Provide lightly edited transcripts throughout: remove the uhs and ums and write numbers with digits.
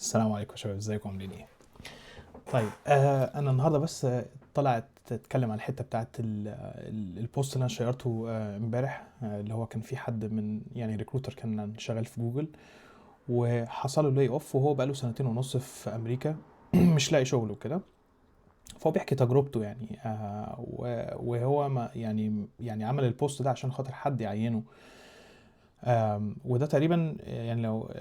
السلام عليكم يا شباب، ازيكم عاملين ايه؟ طيب انا النهارده بس طلعت اتكلم عن الحته بتاعت البوست اللي انا شيرته امبارح، اللي هو كان في حد من يعني ريكروتر كان شغال في جوجل وحصل له لاي اوف، وهو بقاله سنتين ونص في امريكا مش لاقي شغل وكده. فهو بيحكي تجربته يعني، وهو ما يعني عمل البوست ده عشان خاطر حد يعينه. وده تقريبا يعني لو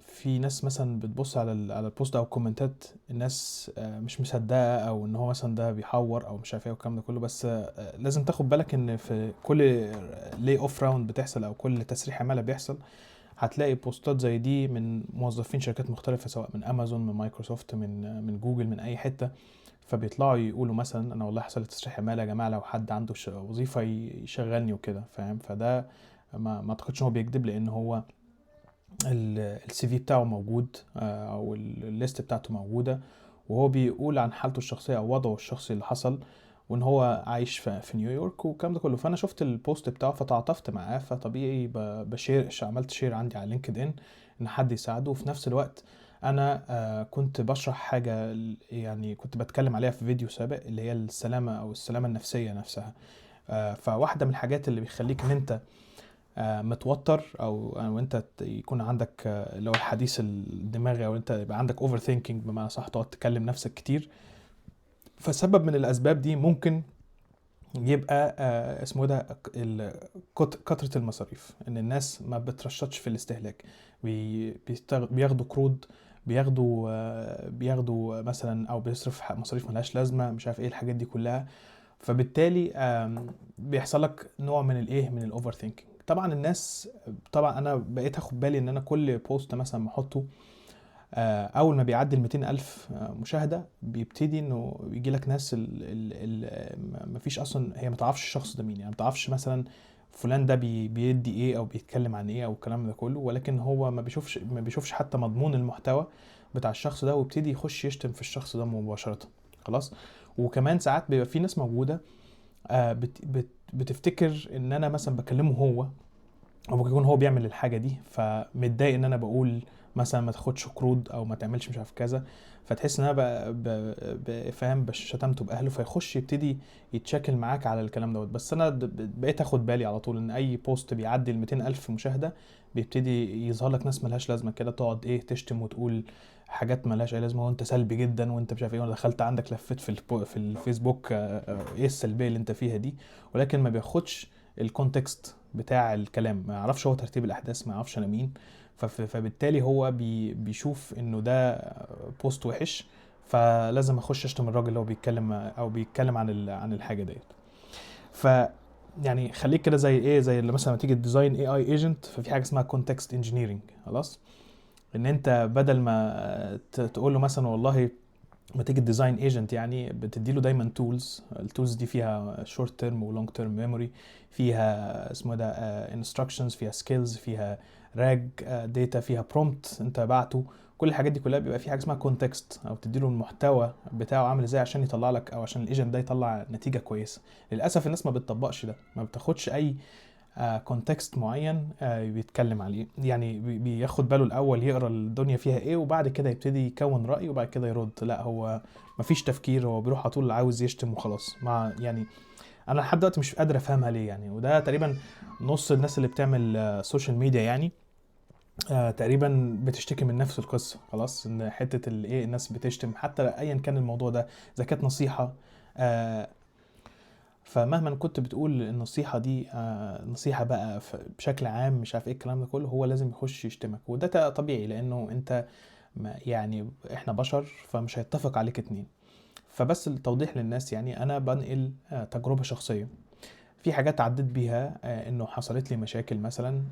في ناس مثلا بتبص على البوست او الكومنتات، الناس مش مصدقه، او ان هو مثلا ده بيحور او مش عارف ايه والكلام ده كله. بس لازم تاخد بالك ان في كل لي اوف راوند بتحصل او كل تسريح عماله بيحصل، هتلاقي بوستات زي دي من موظفين شركات مختلفه، سواء من امازون، من مايكروسوفت، من جوجل، من اي حته. فبيطلعوا يقولوا مثلا انا والله حصل تسريح عماله يا جماعه، لو حد عنده وظيفه يشغلني وكده، فاهم؟ فده ما اعتقدش ان هو بيكذب، لان هو السي في بتاعه موجود، او الليست بتاعته موجوده، وهو بيقول عن حالته الشخصيه او وضعه الشخصي اللي حصل، وان هو عايش في نيويورك والكلام ده كله. فانا شفت البوست بتاعه فتعاطفت معاه، فطبيعي بشير، عملت شير عندي على لينكد ان حد يساعده. وفي نفس الوقت انا كنت بشرح حاجه، يعني كنت بتكلم عليها في فيديو سابق، اللي هي السلامه او السلامه النفسيه نفسها. فواحده من الحاجات اللي بيخليك ان انت متوتر، او انت يكون عندك اللي هو الحديث الدماغي، او انت يبقى عندك اوفر ثينكينج بمعنى صح، تقعد تكلم نفسك كتير. فسبب من الاسباب دي ممكن يبقى اسمه ده كترة المصاريف، ان الناس ما بترشدش في الاستهلاك، بياخدوا قروض، بياخدوا مثلا، او بيصرف مصاريف ملهاش لازمه، مش عارف ايه الحاجات دي كلها. فبالتالي بيحصل لك نوع من الايه، من الاوفر ثينكينج. طبعا الناس، طبعا انا بقيت اخد بالي ان انا كل بوست مثلا بحطه، اول ما بيعدي ال 200 الف مشاهده، بيبتدي انه يجي لك ناس ما فيش اصلا، هي ما تعرفش الشخص ده مين، يعني ما تعرفش مثلا فلان ده بيدي ايه او بيتكلم عن ايه او الكلام ده كله، ولكن هو ما بيشوفش حتى مضمون المحتوى بتاع الشخص ده، ويبتدي يخش يشتم في الشخص ده مباشره. خلاص. وكمان ساعات بيبقى في ناس موجوده بتفتكر ان انا مثلا بكلمه هو، او ممكن يكون هو بيعمل الحاجه دي، فمتضايق ان انا بقول مثلا ما تاخدش قروض او ما تعملش مش عارف كذا. فتحس ان انا فاهم شتمته باهله، فيخش يبتدي يتشاكل معاك على الكلام دوت. بس انا بقيت اخد بالي على طول ان اي بوست بيعدي ال 200 الف مشاهده، بيبتدي يظهر لك ناس ملهاش لازمه كده، تقعد ايه تشتم وتقول حاجات ملهاش اي لازمه، وانت سلبي جدا، وانت مش عارف ايه، وانا دخلت عندك لفيت في الفيسبوك، ايه السلبيه اللي انت فيها دي. ولكن ما بياخدش الكونتكست بتاع الكلام، ما يعرفش هو ترتيب الاحداث، ما يعرفش انا مين. فبالتالي هو بيشوف انه ده بوست وحش، فلازم اخش اشتم الراجل اللي هو بيتكلم او بيتكلم عن الحاجه ديت. ف يعني خليك كده زي ايه، زي اللي مثلا تيجي ديزاين اي ايجنت، ففي حاجه اسمها كونتكست انجينيرنج. خلاص. ان انت بدل ما تقول له مثلا والله، ما تيجي الديزاين ايجنت يعني بتدي له دايما تولز، التولز دي فيها شورت تيرم ولونج تيرم ميموري، فيها اسمه ده انستراكشنز، فيها سكيلز، فيها راج داتا، فيها برومبت انت بعته. كل الحاجات دي كلها بيبقى في حاجه اسمها كونتكست، او تدي له المحتوى بتاعه عامل ازاي عشان يطلع لك، او عشان الايجنت ده يطلع نتيجه كويسه. للاسف الناس ما بتطبقش ده، ما بتاخدش اي كونتكست معين بيتكلم عليه، يعني بياخد باله الاول يقرا الدنيا فيها ايه، وبعد كده يبتدي يكون راي، وبعد كده يرد. لا، هو مفيش تفكير، هو بيروح على طول عاوز يشتم وخلاص. مع يعني انا لحد دلوقتي مش قادر افهمها ليه يعني. وده تقريبا نص الناس اللي بتعمل سوشيال ميديا يعني تقريبا بتشتكي من نفس القصه. خلاص. ان حته الايه، الناس بتشتم حتى ايا كان الموضوع ده، اذا كانت نصيحه، آه، فمهما كنت بتقول النصيحة دي نصيحة بقى بشكل عام، مش عارف ايه الكلام ده كله، هو لازم يخش يشتمك. وده طبيعي، لانه انت يعني احنا بشر، فمش هيتفق عليك اتنين. فبس التوضيح للناس، يعني انا بنقل تجربة شخصية في حاجات عديت بيها، انه حصلت لي مشاكل مثلا،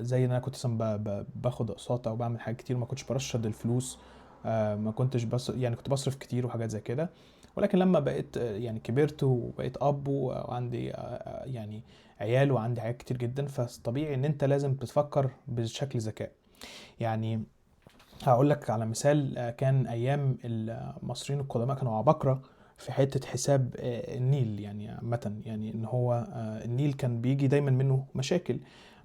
زي ان انا كنت مثلا باخد اقساط او بعمل حاجات كتير، وما كنتش برشد الفلوس، ما كنتش بس يعني كنت بصرف كتير وحاجات زي كده. ولكن لما بقيت يعني كبرت وبقيت اب وعندي يعني عيال وعندي حاجات كتير جدا، فطبيعي ان انت لازم تفكر بشكل ذكاء. يعني هقول لك على مثال، كان ايام المصريين القدماء كانوا عباقرة في حتة حساب النيل، يعني عامة، يعني ان هو النيل كان بيجي دايما منه مشاكل.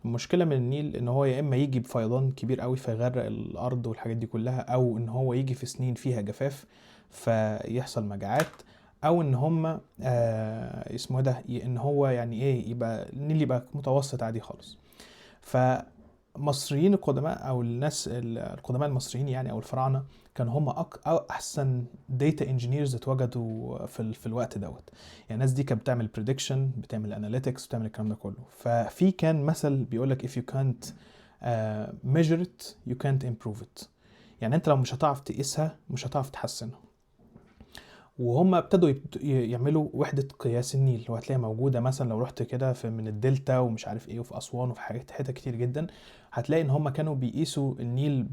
المشكله من النيل ان هو يا اما يجي بفيضان كبير قوي فيغرق الارض والحاجات دي كلها، او ان هو يجي في سنين فيها جفاف فيحصل مجاعات، او ان هم اسمه إيه ده ان هو يعني ايه يبقى النيل يبقى متوسط عادي خالص. فمصريين القدماء او الناس القدماء المصريين يعني او الفراعنه كانوا هم أو احسن داتا انجينيرز اتوجدوا في الوقت دوت. يعني الناس دي كانت بتعمل بريدكشن، بتعمل اناليتكس، بتعمل الكلام ده كله. ففي كان مثل بيقول لك if you can't measure it you can't improve it. يعني انت لو مش هتعرف تقيسها مش هتعرف تحسنها. وهم ابتدوا يعملوا وحدة قياس النيل، وهتلاقيها موجودة مثلا لو رحت كده في من الدلتا ومش عارف ايه وفي أسوان وفي حتت كتير جدا، هتلاقي ان هم كانوا بيقيسوا النيل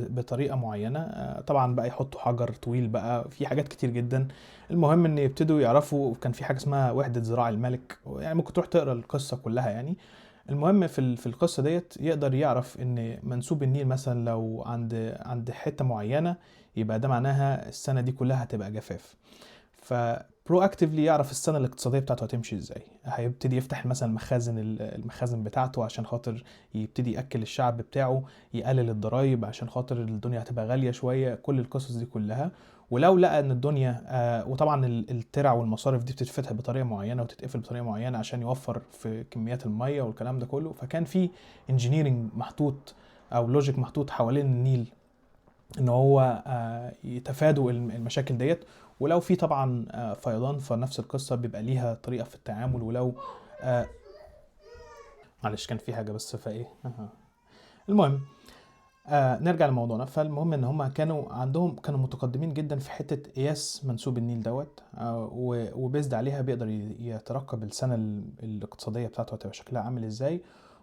بطريقة معينة. طبعا بقى يحطوا حجر طويل، بقى في حاجات كتير جدا. المهم ان يبتدوا يعرفوا، كان في حاجة اسمها وحدة ذراع الملك، يعني ممكن تروح تقرا القصة كلها يعني. المهم في القصة ديت يقدر يعرف ان منسوب النيل مثلا لو عند حتة معينة، يبقى ده معناها السنة دي كلها هتبقى جفاف. فبرو اكتفلي يعرف السنه الاقتصاديه بتاعته هتمشي ازاي، هيبتدي يفتح مثلا المخازن بتاعته عشان خاطر يبتدي ياكل الشعب بتاعه، يقلل الضرايب عشان خاطر الدنيا هتبقى غاليه شويه، كل القصص دي كلها. ولو لقى ان الدنيا وطبعا الترع والمصارف دي بتتفتح بطريقه معينه وتتقفل بطريقه معينه عشان يوفر في كميات الميه والكلام ده كله. فكان في انجينيرنج محطوط او لوجيك محطوط حوالين النيل ان هو يتفادوا المشاكل ديت. ولو في طبعا فيضان، فنفس القصه بيبقى ليها طريقه في التعامل. ولو آه، معلش كان في حاجه بس فايه المهم نرجع لموضوعنا. فالمهم ان هم كانوا متقدمين جدا في حته قياس منسوب النيل دوت، وبيزد عليها بيقدر يترقب السنه الاقتصاديه بتاعته هتبقى شكلها عامل ازاي.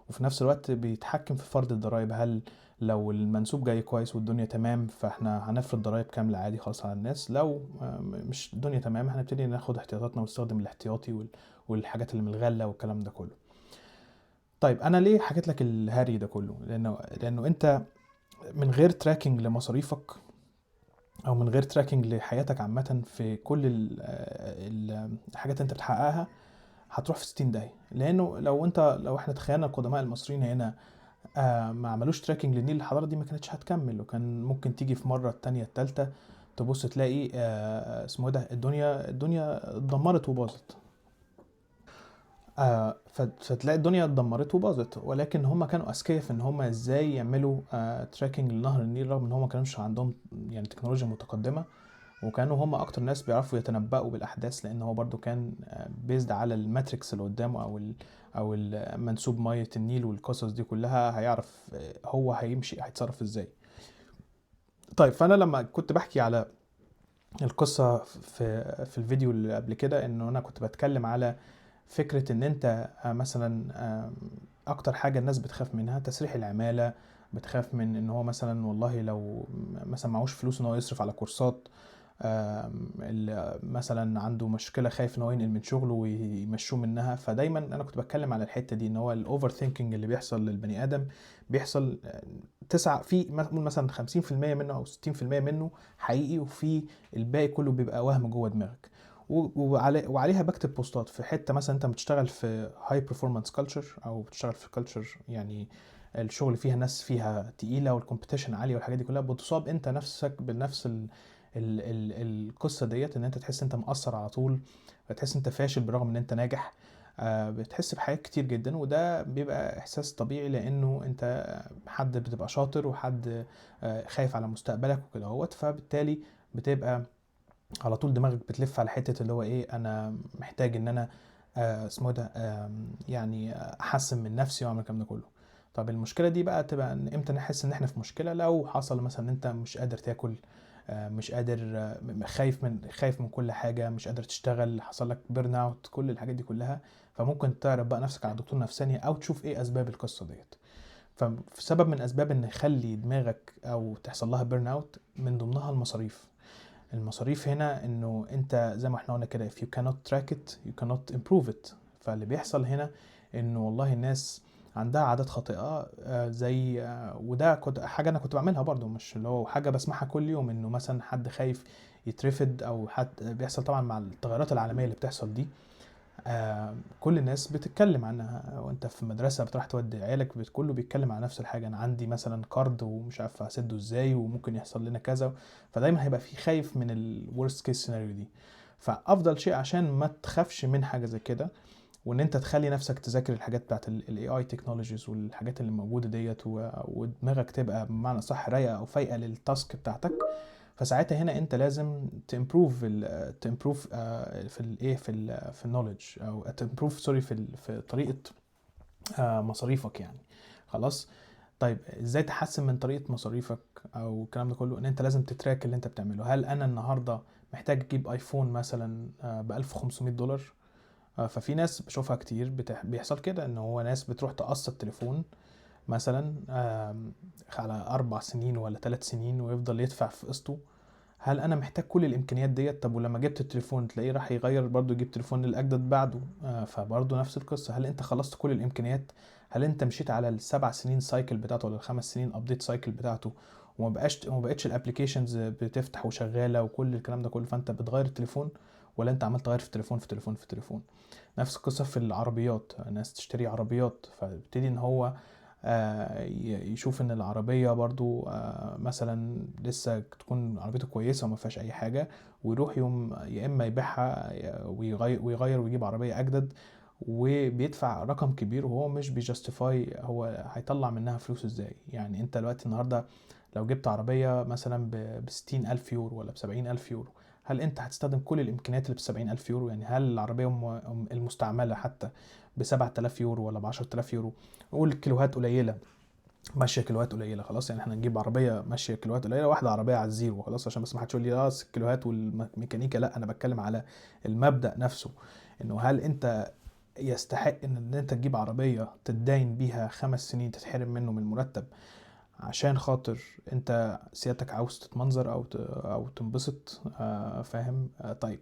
وفي نفس الوقت بيتحكم في فرض الضرائب. هل لو المنسوب جاي كويس والدنيا تمام فاحنا هنفرض ضرائب كامله عادي خالص على الناس، لو مش الدنيا تمام هنبتدي ناخد احتياطاتنا ونستخدم الاحتياطي والحاجات اللي من الغله والكلام ده كله. طيب انا ليه حكيت لك الهاري ده كله؟ لانه انت من غير تراكنج لمصاريفك او من غير تراكنج لحياتك عامه في كل الحاجات انت بتحققها هتروح في 60 داهيه. لانه لو احنا تخيلنا القدماء المصريين هنا ما عملوش تراكنج للنيل، الحضاره دي ما كانتش هتكمل، وكان ممكن تيجي في مره التانية التالتة تبص تلاقي اسمه ده الدنيا اتدمرت وباظت. فتلاقي الدنيا اتدمرت وباظت. ولكن هم كانوا اذكياء في ان هم ازاي يعملوا تراكنج لنهر النيل، رغم ان هم ما كانوش عندهم يعني تكنولوجيا متقدمه. وكانوا هم اكتر ناس بيعرفوا يتنبؤوا بالاحداث، لان هو برضو كان بيزد على الماتريكس اللي قدامه او منسوب ميه النيل والقصص دي كلها، هيعرف هو هيمشي هيتصرف ازاي. طيب فانا لما كنت بحكي على القصه في الفيديو اللي قبل كده، انه انا كنت بتكلم على فكرة ان انت مثلا اكتر حاجة الناس بتخاف منها تسريح العمالة. بتخاف من ان هو مثلا والله لو مثلا معهوش فلوس ان هو يصرف على كورسات، اللي مثلا عنده مشكلة خايف ان هو ينقل من شغله ويمشوه منها. فدايما انا كنت بتكلم على الحتة دي، ان هو الاوفر ثينكينج اللي بيحصل للبني ادم بيحصل مثلا 50% منه او 60% منه حقيقي، وفي الباقي كله بيبقى وهم جوه دماغك. وعليها بكتب بوستات في حته مثلا انت بتشتغل في هاي برفورمانس كلتشر او بتشتغل في كلتشر يعني الشغل فيها ناس فيها تقيله والكومبيتيشن عاليه والحاجات دي كلها، بتصاب انت نفسك بنفس القصه ديت، ان انت تحس انت مقصر على طول، بتحس انت فاشل بالرغم ان انت ناجح. بتحس بحاجات كتير جدا، وده بيبقى احساس طبيعي لانه انت حد بتبقى شاطر وحد خايف على مستقبلك وكده اهوت. فبالتالي بتبقى على طول دماغك بتلف على حتة اللي هو ايه، انا محتاج ان انا اسمه ده يعني احسن من نفسي واعمل الكلام ده كله. طب المشكلة دي بقى تبقى امتى نحس ان احنا في مشكلة؟ لو حصل مثلا انت مش قادر تاكل، مش قادر، خايف من كل حاجة، مش قادر تشتغل، حصل لك بيرن اوت، كل الحاجات دي كلها. فممكن تعرض بقى نفسك على دكتور نفساني او تشوف ايه اسباب القصة ديت. فسبب من اسباب ان يخلي دماغك او تحصل لها بيرن اوت من ضمنها المصاريف. المصاريف هنا انه انت زي ما احنا قلنا كده if you cannot track it you cannot improve it. فاللي بيحصل هنا انه والله الناس عندها عادات خاطئة زي وده حاجة انا كنت بعملها برضو، مش اللي هو حاجة بسمعها كل يوم، انه مثلا حد خايف يترفد، او حد بيحصل طبعا مع التغيرات العالمية اللي بتحصل دي. كل الناس بتتكلم عنها، وانت في المدرسه بتروح تودي عيالك كله بيتكلم عن نفس الحاجه، انا عندي مثلا كارد ومش عارف هسده ازاي وممكن يحصل لنا كذا. فدايما هيبقى في خايف من الورست كيس سيناريو دي. فافضل شيء عشان ما تخافش من حاجه زي كده، وان انت تخلي نفسك تذاكر الحاجات بتاعت الاي اي تكنولوجيز والحاجات اللي موجوده ديت، ودماغك تبقى بمعنى صح رايقه او فايقه للتاسك بتاعتك. فساعتها هنا انت لازم تمبروف تمبروف في الايه في النولج، او تمبروف سوري في طريقه مصاريفك يعني. خلاص. طيب ازاي تحسن من طريقه مصاريفك او الكلام ده كله؟ ان انت لازم تتراك اللي انت بتعمله. هل انا النهارده محتاج اجيب ايفون مثلا ب $1500؟ ففي ناس بشوفها كتير بيحصل كده، ان هو ناس بتروح تقسط تليفون مثلا على 4 سنين ولا 3 سنين ويفضل يدفع في قسطه. هل انا محتاج كل الامكانيات ديت؟ طب ولما جبت التليفون تلاقيه راح يغير برضو، يجيب تليفون الاجدد بعده. فبرضو نفس القصه، هل انت خلصت كل الامكانيات؟ هل انت مشيت على ال7 سنين سايكل بتاعته ولا ال5 سنين ابديت سايكل بتاعته، وما بقتش الابلكيشنز بتفتح وشغاله وكل الكلام ده كله، فانت بتغير التليفون؟ ولا انت عمال تغير في تليفون في تليفون في تليفون؟ نفس القصه في العربيات، ناس تشتري عربيات فبتدي ان هو يشوف ان العربية برضو مثلا لسه تكون عربيته كويسة وما فيهاش اي حاجة، ويروح يوم يا اما يبيعها ويغير ويجيب عربية اجدد، وبيدفع رقم كبير وهو مش بيجاستيفاي هو هيطلع منها فلوس ازاي. يعني انت دلوقتي النهاردة لو جبت عربية مثلا ب60,000 يورو ولا ب70,000 يورو، هل انت هتستخدم كل الامكانيات اللي ب70,000 يورو؟ يعني هل العربية المستعملة حتى ب7,000 يورو ولا ب10,000 يورو؟ نقول كيلوهات قليله، ماشيه كيلوهات قليله، خلاص يعني احنا نجيب عربيه ماشيه كيلوهات قليله، واحده عربيه على الزيرو خلاص، عشان بس ما حدش يقول لي اه الكيلوهات والميكانيكا. لا، انا بتكلم على المبدأ نفسه، انه هل انت يستحق ان انت تجيب عربيه تتداين بيها 5 سنين تتحرم منه من المرتب عشان خاطر انت سيادتك عاوز تتمنظر او تنبسط؟ فاهم؟ طيب،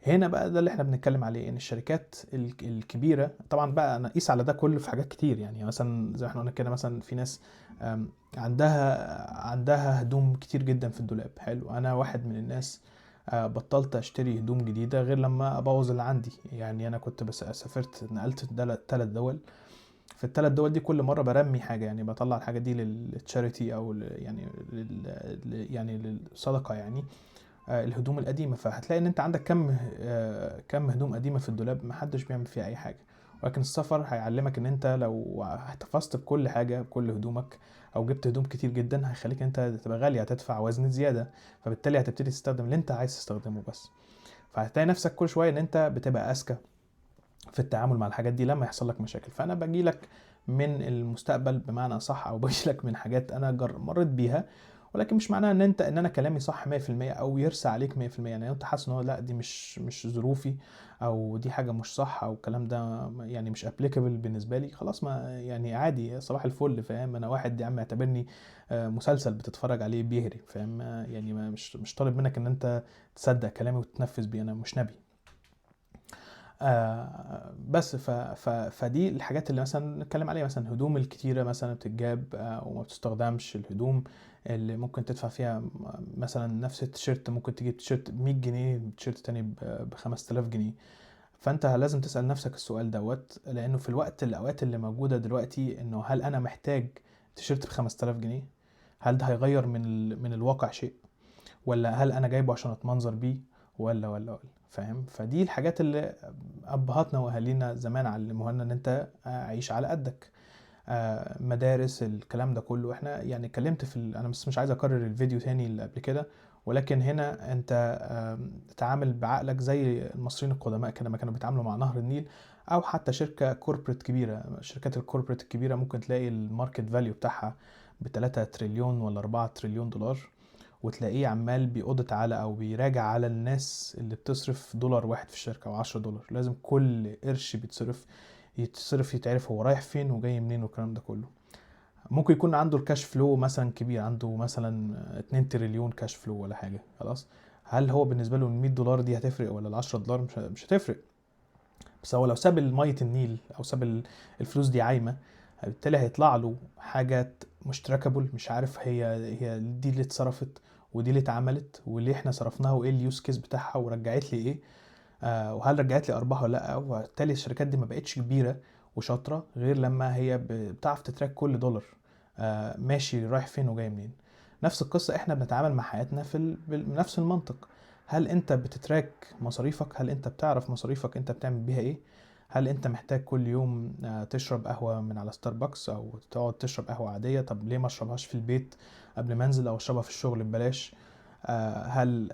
هنا بقى ده اللي احنا بنتكلم عليه، ان الشركات الكبيره طبعا بقى، انا قيس على ده كله في حاجات كتير. يعني مثلا زي ما احنا قلنا كده، مثلا في ناس عندها هدوم كتير جدا في الدولاب. حلو، انا واحد من الناس بطلت اشتري هدوم جديده غير لما ابوظ اللي عندي. يعني انا كنت بس سافرت، نقلت 3 دول، في ال3 دول دي كل مره برمي حاجه، يعني بطلع الحاجه دي للتشاريتي او يعني يعني للصدقه يعني. الهدوم القديمه، فهتلاقي ان انت عندك كم هدوم قديمه في الدولاب محدش بيعمل فيها اي حاجه. ولكن السفر هيعلمك ان انت لو احتفظت بكل حاجه، بكل هدومك، او جبت هدوم كتير جدا، هيخليك انت تبقى غالي، هتدفع وزن زياده، فبالتالي هتبتدي تستخدم اللي انت عايز تستخدمه بس. فهتلاقي نفسك كل شويه ان انت بتبقى اذكى في التعامل مع الحاجات دي لما يحصل لك مشاكل. فانا باجي لك من المستقبل بمعنى صح، او باجي لك من حاجات انا مريت بيها، ولكن مش معناها ان انا كلامي صح 100% او يرسى عليك 100%. يعني انت حاسس ان هو لا، دي مش ظروفي، او دي حاجه مش صح، او الكلام ده يعني مش ابليكابل بالنسبه لي، خلاص ما يعني عادي، صباح الفل. فاهم؟ انا واحد يا عم اعتبرني مسلسل بتتفرج عليه بيهري. فاهم؟ يعني مش طالب منك ان انت تصدق كلامي وتتنفذ بيه، انا مش نبي. بس فدي الحاجات اللي مثلا نتكلم عليها، مثلا هدوم الكتيرة مثلا بتتجاب وما بتستخدمش، الهدوم اللي ممكن تدفع فيها مثلا نفس التيشيرت ممكن تجيب تيشيرت ب100 جنيه، تيشيرت تاني ب5000 جنيه. فانت لازم تسأل نفسك السؤال دوت، لانه في الاوقات اللي موجودة دلوقتي، انه هل انا محتاج تيشيرت ب5000 جنيه؟ هل ده هيغير من الواقع شيء؟ ولا هل انا جايبه عشان اتمنظر بيه؟ ولا فاهم؟ فدي الحاجات اللي ابهاتنا واهالينا زمان علموها لنا، ان انت عيش على قدك. مدارس الكلام ده كله، احنا يعني اتكلمت انا بس مش عايز اكرر الفيديو تاني اللي قبل كده، ولكن هنا انت تتعامل بعقلك زي المصريين القدماء كده ما كانوا بيتعاملوا مع نهر النيل، او حتى شركة كوربريت كبيرة. شركات الكوربريت الكبيرة ممكن تلاقي الماركت فاليو بتاعها ب3 تريليون ولا 4 تريليون دولار، وتلاقيه عمال بيقضت على او بيراجع على الناس اللي بتصرف دولار واحد في الشركة او 10 دولار. لازم كل قرش يتصرف يتعرف هو رايح فين وجاي منين والكلام ده كله. ممكن يكون عنده الكاش فلو مثلا كبير، عنده مثلا 2 تريليون كاش فلو ولا حاجة، خلاص. هل هو بالنسبة له ال100 دولار دي هتفرق ولا ال10 دولار؟ مش هتفرق. بس هو لو ساب مية النيل او ساب الفلوس دي عايمة، بالتالي هيطلع له حاجات مش تراكبل، مش عارف هي دي اللي اتصرفت ودي اللي اتعملت وليه احنا صرفناها وايه اليوز كيس بتاعها ورجعت لي ايه. وهل رجعت لي ارباح ولا لا. وبالتالي الشركات دي ما بقتش كبيره وشاطره غير لما هي بتعرف تتراك كل دولار ماشي رايح فين وجاي منين. نفس القصه احنا بنتعامل مع حياتنا بنفس المنطق. هل انت بتتراك مصاريفك؟ هل انت بتعرف مصاريفك انت بتعمل بيها ايه؟ هل انت محتاج كل يوم تشرب قهوه من على ستاربكس او تقعد تشرب قهوه عاديه؟ طب ليه ما اشربهاش في البيت قبل ما انزل، او اشربها في الشغل ببلاش؟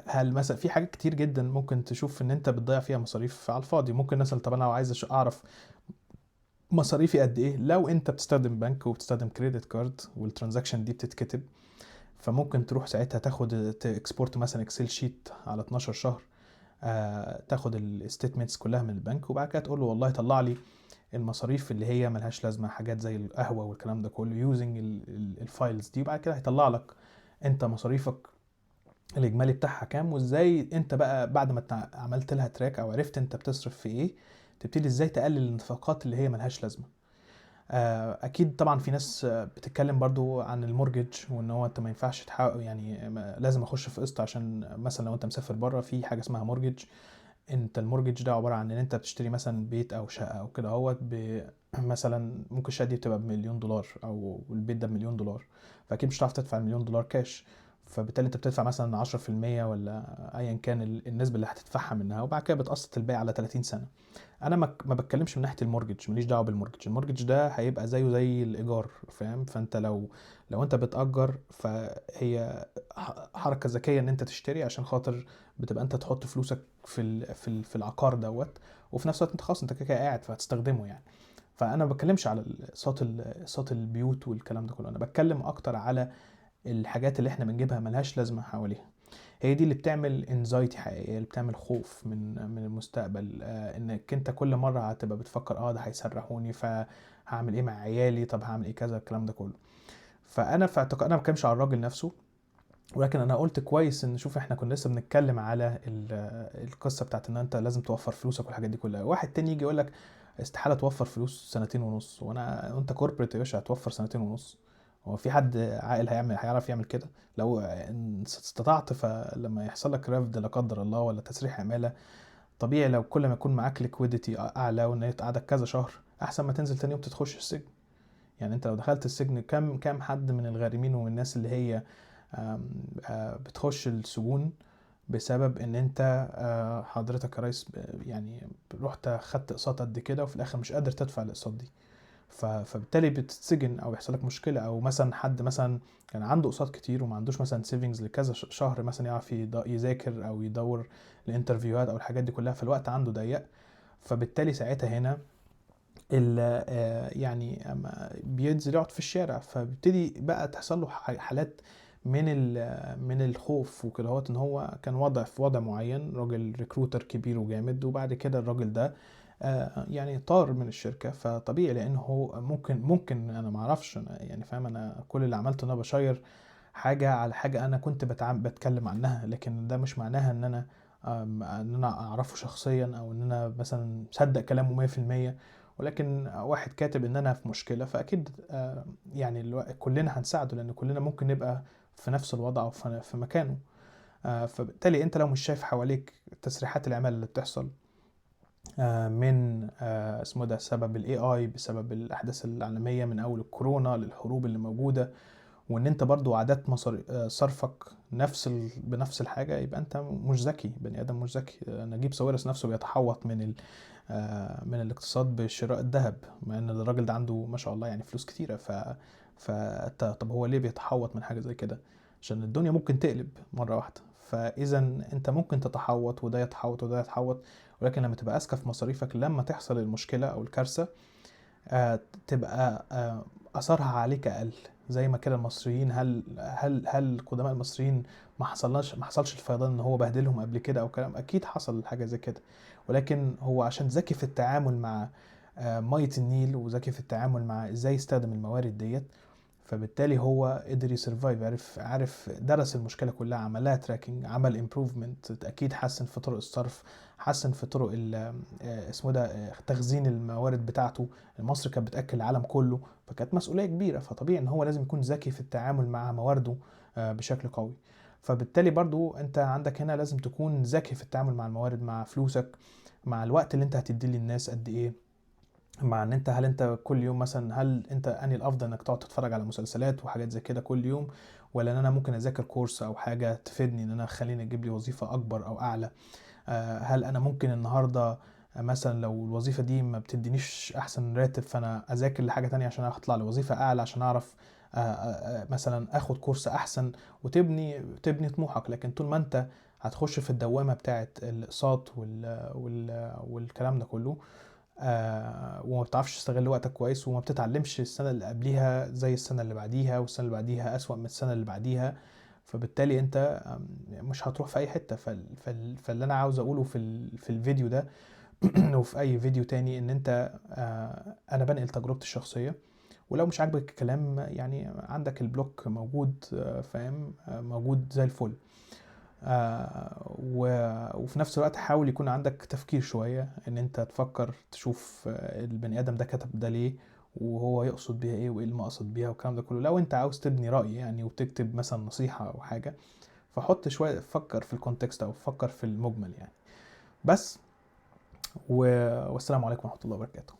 هل مثلا في حاجات كتير جدا ممكن تشوف ان انت بتضيع فيها مصاريف على الفاضي. ممكن مثلا طب انا عايز اعرف مصاريفي قد ايه. لو انت بتستخدم بنك وبتستخدم كريدت كارد والترانزاكشن دي بتتكتب، فممكن تروح ساعتها تاخد اكسبورت مثلا اكسل شيت على 12 شهر، تاخد الستيتمنتس كلها من البنك، وبعد كده تقول له والله طلع لي المصاريف اللي هي ملهاش لازمه، حاجات زي القهوه والكلام ده كله، يوزنج الفايلز دي. وبعد كده هيطلع لك انت مصاريفك الاجمالي بتاعها كام، وازاي انت بقى بعد ما عملت لها تراك او عرفت انت بتصرف في ايه، تبتدي ازاي تقلل النفقات اللي هي ملهاش لازمه. اكيد طبعا في ناس بتتكلم برضو عن المورجج، وان هو انت ما ينفعش تحقق يعني لازم اخش في قسط عشان مثلا لو انت مسافر بره في حاجه اسمها مورجج. انت المورجج ده عباره عن ان انت بتشتري مثلا بيت او شقه او كده اهوت مثلا ممكن الشقه دي بتبقى بمليون دولار او البيت ده بمليون دولار، فاكيد مش هتعرف تدفع المليون دولار كاش. فبالتالي انت بتدفع مثلا 10% ولا ايا كان النسبه اللي هتدفعها منها، وبعد كده بتقسط الباقي على 30 سنه. انا ما بتكلمش من ناحيه المورجج، ماليش دعوه بالمورجج. المورجج ده هيبقى زيه زي الايجار، فاهم؟ فانت لو انت بتأجر، فهي حركه ذكيه ان انت تشتري عشان خاطر بتبقى انت تحط فلوسك في العقار دوت، وفي نفس الوقت انت خلاص انت كده كده قاعد فهتستخدمه يعني. فانا ما بتكلمش على صوت البيوت والكلام ده كله، انا بتكلم اكتر على الحاجات اللي احنا بنجيبها ملهاش لازمه حواليها. هي دي اللي بتعمل انزايتي حقيقيه، اللي بتعمل خوف من المستقبل. انك انت كل مره هتبقى بتفكر ده هيسرحوني فهعمل ايه مع عيالي، طب هعمل ايه كذا الكلام ده كله. فانا في اعتقاد انا ما بتكلمش على الراجل نفسه، ولكن انا قلت كويس ان شوف احنا كنا لسه بنتكلم على القصه بتاعت ان انت لازم توفر فلوسك والحاجات دي كلها. واحد تاني يجي يقول لك استحاله توفر فلوس سنتين ونص، وانت كوربريت يا باشا هتوفر سنتين ونص؟ هو في حد عاقل هيعرف يعمل كده؟ لو استطعت، فلما يحصل لك رفد لا قدر الله ولا تسريح عماله، طبيعي لو كل ما يكون معاك ليكويديتي اعلى وان هي تقعدك كذا شهر احسن ما تنزل تاني يوم تخش السجن. يعني انت لو دخلت السجن، كم حد من الغارمين ومن الناس اللي هي بتخش السجون بسبب ان انت حضرتك يا ريس يعني رحت خدت اقساط قد كده وفي الاخر مش قادر تدفع الاقساط دي، فبالتالي بتتسجن او يحصل لك مشكله. او مثلا حد مثلا كان عنده اقساط كتير وما عندوش مثلا سيفنجز لكذا شهر مثلا يعرف يذاكر او يدور الانترفيوهات او الحاجات دي كلها، فالوقت عنده ضيق. فبالتالي ساعتها هنا يعني بينزل يقعد في الشارع، فبيبتدي بقى تحصل له حالات من الخوف وكده هوت. ان هو كان في وضع معين، راجل ريكروتر كبير وجامد، وبعد كده الراجل ده يعني طار من الشركه. فطبيعي لانه هو ممكن انا ما اعرفش، انا يعني فاهم، انا كل اللي عملته ان انا بشير حاجه على حاجه انا كنت بتكلم عنها، لكن ده مش معناها ان انا اعرفه شخصيا او ان انا مثلا مصدق كلامه 100%. ولكن واحد كاتب ان انا في مشكله، فاكيد يعني كلنا هنساعده، لان كلنا ممكن نبقى في نفس الوضع او في مكانه. فبالتالي انت لو مش شايف حواليك تسريحات العمالة اللي بتحصل من اسمه ده سبب الاي اي، بسبب الاحداث العالميه من اول الكورونا للحروب اللي موجوده، وان انت برضو عادات صرفك بنفس الحاجه، يبقى انت مش ذكي، بني ادم مش ذكي. نجيب ساويرس نفسه بيتحوط من الاقتصاد بشراء الذهب، مع ان الراجل ده عنده ما شاء الله يعني فلوس كتيره. طب هو ليه بيتحوط من حاجه زي كده؟ عشان الدنيا ممكن تقلب مره واحده. فاذا انت ممكن تتحوط وده يتحوط وده يتحوط، ولكن لما تبقى اذكى في مصاريفك لما تحصل المشكله او الكارثه تبقى اثرها عليك اقل. زي ما كده المصريين، هل القدماء المصريين ما حصلش الفيضان ان هو بهدلهم قبل كده او كلام؟ اكيد حصل حاجه زي كده، ولكن هو عشان ذكي في التعامل مع ميه النيل، وذكي في التعامل مع ازاي يستخدم الموارد ديت، فبالتالي هو قدر يسرفايف، عارف درس المشكله كلها، عمل لها تراكنج، عمل امبروفمنت، اكيد حسن في طرق الصرف، حسن في طرق اسمه ده تخزين الموارد بتاعته. مصر كانت بتاكل العالم كله، فكانت مسؤوليه كبيره، فطبيعي ان هو لازم يكون ذكي في التعامل مع موارده بشكل قوي. فبالتالي برضو انت عندك هنا لازم تكون ذكي في التعامل مع الموارد، مع فلوسك، مع الوقت اللي انت هتديه للناس قد ايه، مع ان انت هل انت كل يوم مثلا، هل انت اني الافضل انك تقعد تتفرج على مسلسلات وحاجات زي كده كل يوم، ولا ان انا ممكن اذاكر كورس او حاجه تفيدني ان انا خليني اجيب لي وظيفه اكبر او اعلى. هل انا ممكن النهارده مثلا لو الوظيفه دي ما بتدينيش احسن راتب فانا اذاكر لحاجه تانية عشان اطلع لوظيفه اعلى، عشان اعرف مثلا اخد كورس احسن تبني طموحك. لكن طول ما انت هتخش في الدوامه بتاعه الاقساط والكلام ده كله، وما بتعرفش تستغل وقتك كويس، وما بتتعلمش السنة اللي قبليها زي السنة اللي بعديها، والسنة اللي بعديها أسوأ من السنة اللي بعديها، فبالتالي انت مش هتروح في اي حتة. فاللي انا عاوز اقوله في الفيديو ده وفي اي فيديو تاني ان انت انا بنقل تجربتي الشخصية. ولو مش عاجبك الكلام يعني عندك البلوك موجود، فاهم، موجود زي الفل. وفي نفس الوقت حاول يكون عندك تفكير شوية، ان انت تفكر تشوف البني ادم ده كتب ده ليه، وهو يقصد بيها ايه، وايه المقصد بيها، والكلام ده كله. لو انت عاوز تبني رأي يعني وتكتب مثلا نصيحة او حاجة، فحط شوية، فكر في الكونتكست او فكر في المجمل يعني. بس والسلام عليكم ورحمة الله وبركاته.